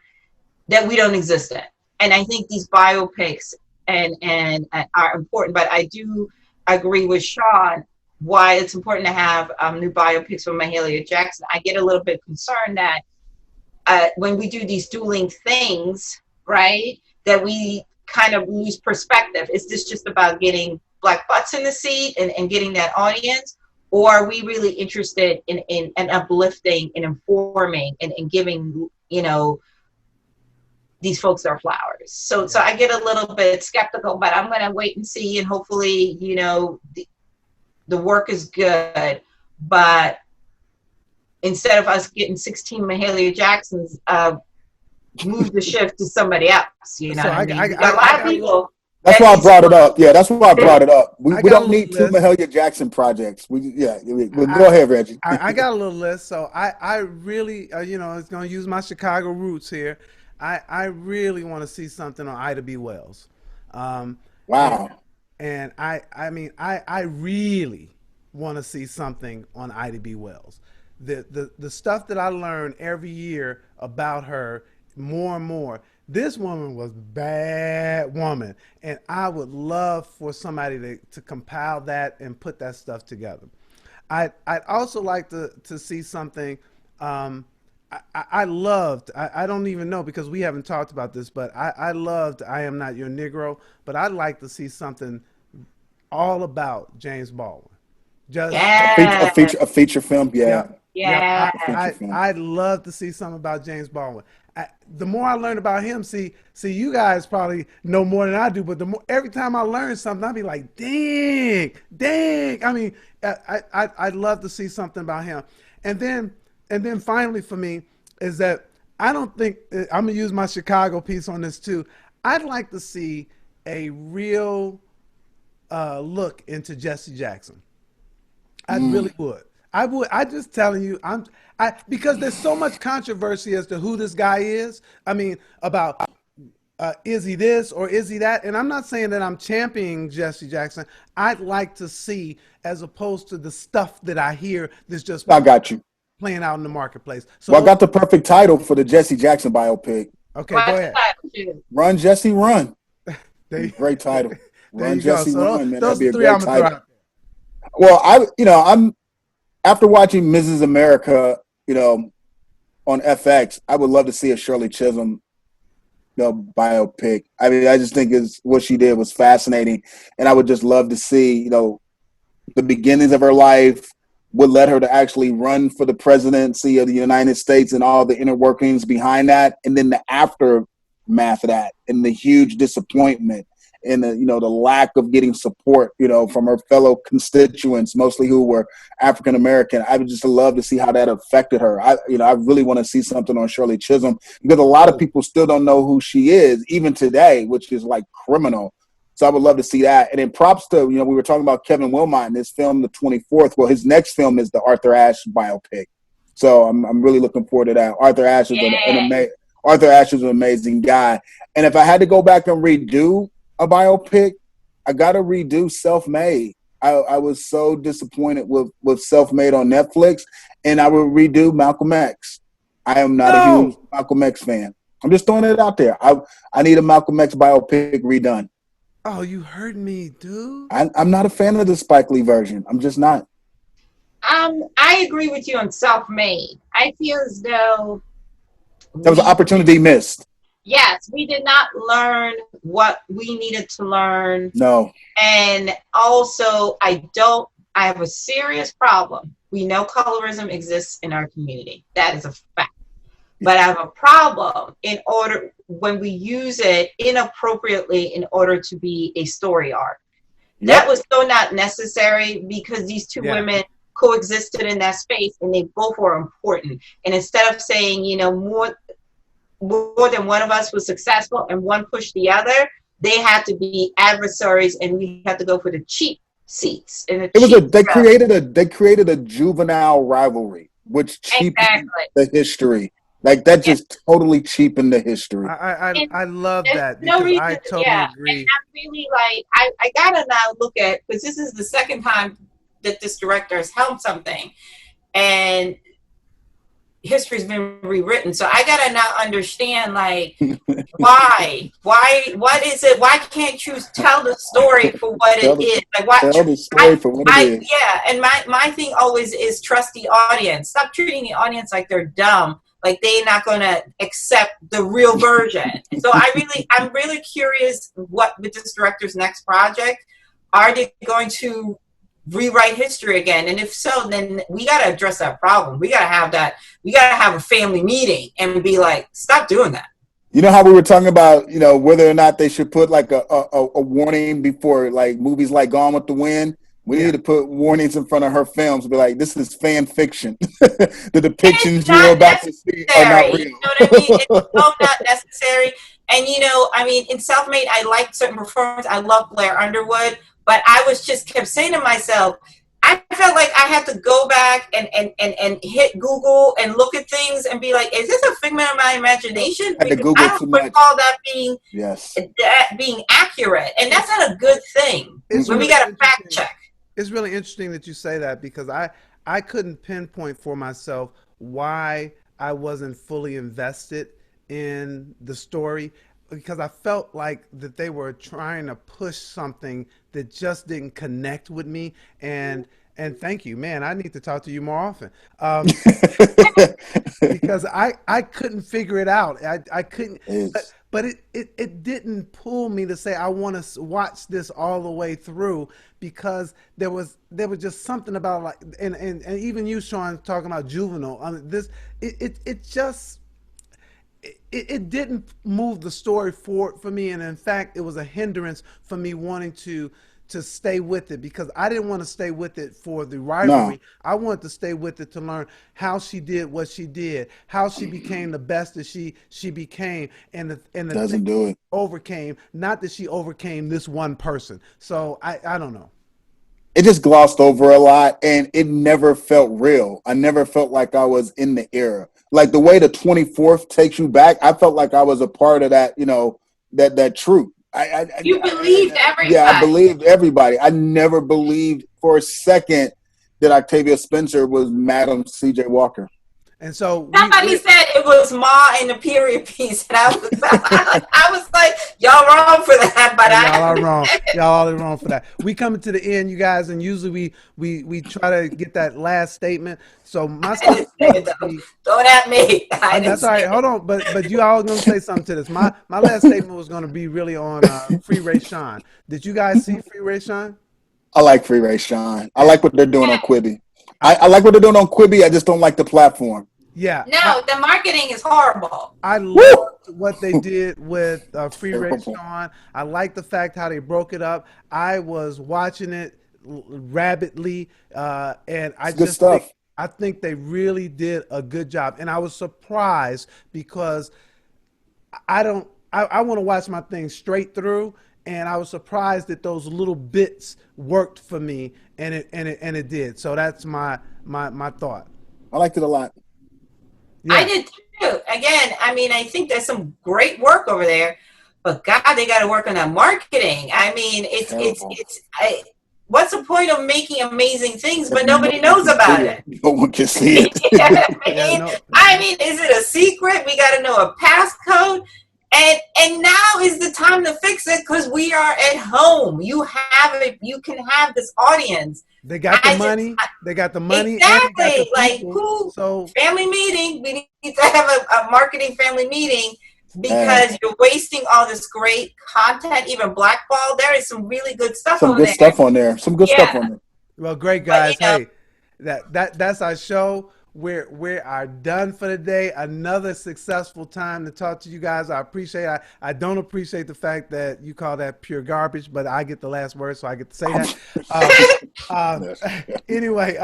that we don't exist in. And I think these biopics and are important. But I do agree with Sean why it's important to have new biopics from Mahalia Jackson. I get a little bit concerned that when we do these dueling things, right, that we kind of lose perspective. Is this just about getting Black butts in the seat and getting that audience? Or are we really interested in uplifting and informing and giving, you know, these folks their flowers? So I get a little bit skeptical, but I'm going to wait and see. And hopefully, you know, the work is good, but instead of us getting 16 Mahalia Jacksons, move the shift to somebody else. You know, a lot of people. That's why I brought it up. Yeah, that's why I brought it up. We don't need two Mahalia Jackson projects. Go ahead, Reggie. I got a little list. So I really, you know, it's going to use my Chicago roots here. I really want to see something on Ida B. Wells. Wow. And I mean, I really want to see something on Ida B. Wells. The stuff that I learn every year about her, more and more. This woman was a bad woman, and I would love for somebody to compile that and put that stuff together. I'd also like to see something. I loved. I don't even know because we haven't talked about this, but I loved I Am Not Your Negro. But I'd like to see something all about James Baldwin. Just a feature film. Yeah. Yeah. I'd love to see something about James Baldwin. The more I learn about him, see, you guys probably know more than I do, but the more every time I learn something, I'll be like, dang. I mean, I'd love to see something about him. And then finally for me is that I don't think I'm gonna use my Chicago piece on this too. I'd like to see a real look into Jesse Jackson. I really would. I would. I just telling you, because there's so much controversy as to who this guy is. I mean, about is he this or is he that? And I'm not saying that I'm championing Jesse Jackson. I'd like to see, as opposed to the stuff that I hear that's just I got you. playing out in the marketplace. So, Well, I got the perfect title for the Jesse Jackson biopic. okay, go ahead. Run, Jesse, run. Great title. There Run, you go. Jesse, So run, man. those That'd be are a three I'm great gonna throw title. out Well, I'm after watching Mrs. America, on FX, I would love to see a Shirley Chisholm, biopic. I mean, I just think what she did was fascinating, and I would just love to see, the beginnings of her life, what led her to actually run for the presidency of the United States and all the inner workings behind that, and then the aftermath of that and the huge disappointment and the lack of getting support, from her fellow constituents, mostly who were African American. I would just love to see how that affected her. I really want to see something on Shirley Chisholm, because a lot of people still don't know who she is, even today, which is like criminal. So I would love to see that. And then props to, we were talking about Kevin Wilmot in this film, The 24th. Well, his next film is the Arthur Ashe biopic. So I'm really looking forward to that. Arthur Ashe is an amazing guy. And if I had to go back and redo a biopic, I got to redo Self-Made. I was so disappointed with Self-Made on Netflix, and I would redo Malcolm X. I am not a huge Malcolm X fan. I'm just throwing it out there. I need a Malcolm X biopic redone. Oh, you heard me, dude. I'm not a fan of the Spike Lee version. I'm just not. I agree with you on Self-Made. I feel as though That was an opportunity missed. Yes, we did not learn what we needed to learn. No. And also, I have a serious problem. We know colorism exists in our community. That is a fact. But I have a problem when we use it inappropriately in order to be a story arc. Yep. That was so not necessary, because these two women coexisted in that space and they both were important. And instead of saying, more than one of us was successful and one pushed the other, they had to be adversaries and we had to go for the cheap seats. And they created a juvenile rivalry, which cheapened the history. Like that just totally cheapened the history. I love that, because I totally agree. And I'm really I gotta now look at, because this is the second time that this director has helmed something, and history's been rewritten. So I gotta now understand, why, what is it? Why can't you tell the story for what it is? Tell the story for what it is. Yeah, and my thing always is trust the audience. Stop treating the audience like they're dumb, like they're not going to accept the real version. So I'm really curious what with this director's next project. Are they going to rewrite history again? And if so, then we got to address that problem. We got to have that. We got to have a family meeting and be like, stop doing that. You know how we were talking about, whether or not they should put like a warning before like movies like Gone with the Wind? We need to put warnings in front of her films. Be like, this is fan fiction. The depictions you're about to see are not real. You know what I mean? It's so not necessary. And in Self-Made, I liked certain performances. I love Blair Underwood, but I was just kept saying to myself, I felt like I had to go back and hit Google and look at things and be like, is this a figment of my imagination? Because I don't recall that being accurate, and that's not a good thing. We got to fact check. It's really interesting that you say that, because I couldn't pinpoint for myself why I wasn't fully invested in the story, because I felt like that they were trying to push something that just didn't connect with me. And And thank you, man. I need to talk to you more often. Because I couldn't figure it out. I couldn't, It's but it didn't pull me to say I want to watch this all the way through because there was just something about like and even you, Sean, talking about Juvenile. I mean, this it just it didn't move the story forward for me, and in fact, it was a hindrance for me wanting to stay with it because I didn't want to stay with it for the no, rivalry. I wanted to stay with it to learn how she did what she did, how she became the best that she became, and the thing doesn't do it. overcame. Not that she overcame this one person. So I don't know. It just glossed over a lot, and it never felt real. I never felt like I was in the era. Like the way the 24th takes you back, I felt like I was a part of that. That troop. You believed Yeah, I everybody. believed everybody. I never believed for a second that Octavia Spencer was Madam C.J. Walker. And so Somebody said it was Ma in the period piece, and I was like, y'all wrong for that, but y'all are I. wrong. Y'all are wrong for that. We coming to the end, you guys, and usually we try to get that last statement. So my I didn't statement say was it going to though. be. Don't at me. I didn't That's all say right. it. Hold on, but you all gonna say something to this. My last statement was gonna be really on Free Rayshawn. Did you guys see Free Rayshawn? I like Free Rayshawn. I And like what they're doing on Quibi. I, I like what they're doing on Quibi. I just don't like the platform. yeah, No, the marketing is horrible. I Woo! loved what they did with Free Ray Terrible. Sean. I like the fact how they broke it up. I was watching it rabidly, and It's good stuff. I think they really did a good job. And I was surprised because I don't I want to watch my thing straight through, and I was surprised that those little bits worked for me, and it did. So that's my thought. I liked it a lot. I Yeah. did too. Again, I mean, I think there's some great work over there, but God, they got to work on that marketing. I mean, Terrible. what's the point of making amazing things, If but no nobody one knows can see about it, it? no one can see You it. know what I Yeah, mean? no, I mean, is it a secret? We got to know a passcode. And now is the time to fix it because we are at home. You have it. You can have this audience. they got the I just money, they got the money, and they got the exactly like people. who So family meeting. We need to have a marketing family meeting Man, because you're wasting all this great content. Even Blackball, there is some really good stuff some over good there. stuff on there. Some good stuff Yeah, on there. well, great but guys. Hey, that's our show. We are done for the day. Another successful time to talk to you guys. I appreciate. I don't appreciate the fact that you call that pure garbage, but I get the last word, so I get to say that. Um, Yes. anyway,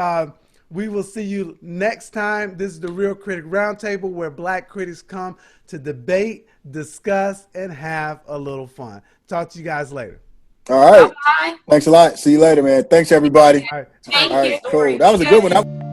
we will see you next time. This is the Real Critic Roundtable, where Black critics come to debate, discuss, and have a little fun. Talk to you guys later. All bye right. bye. Thanks a lot. See you later, man. Thanks, everybody. All right. All right. All Thank right, you. cool. That was a good one.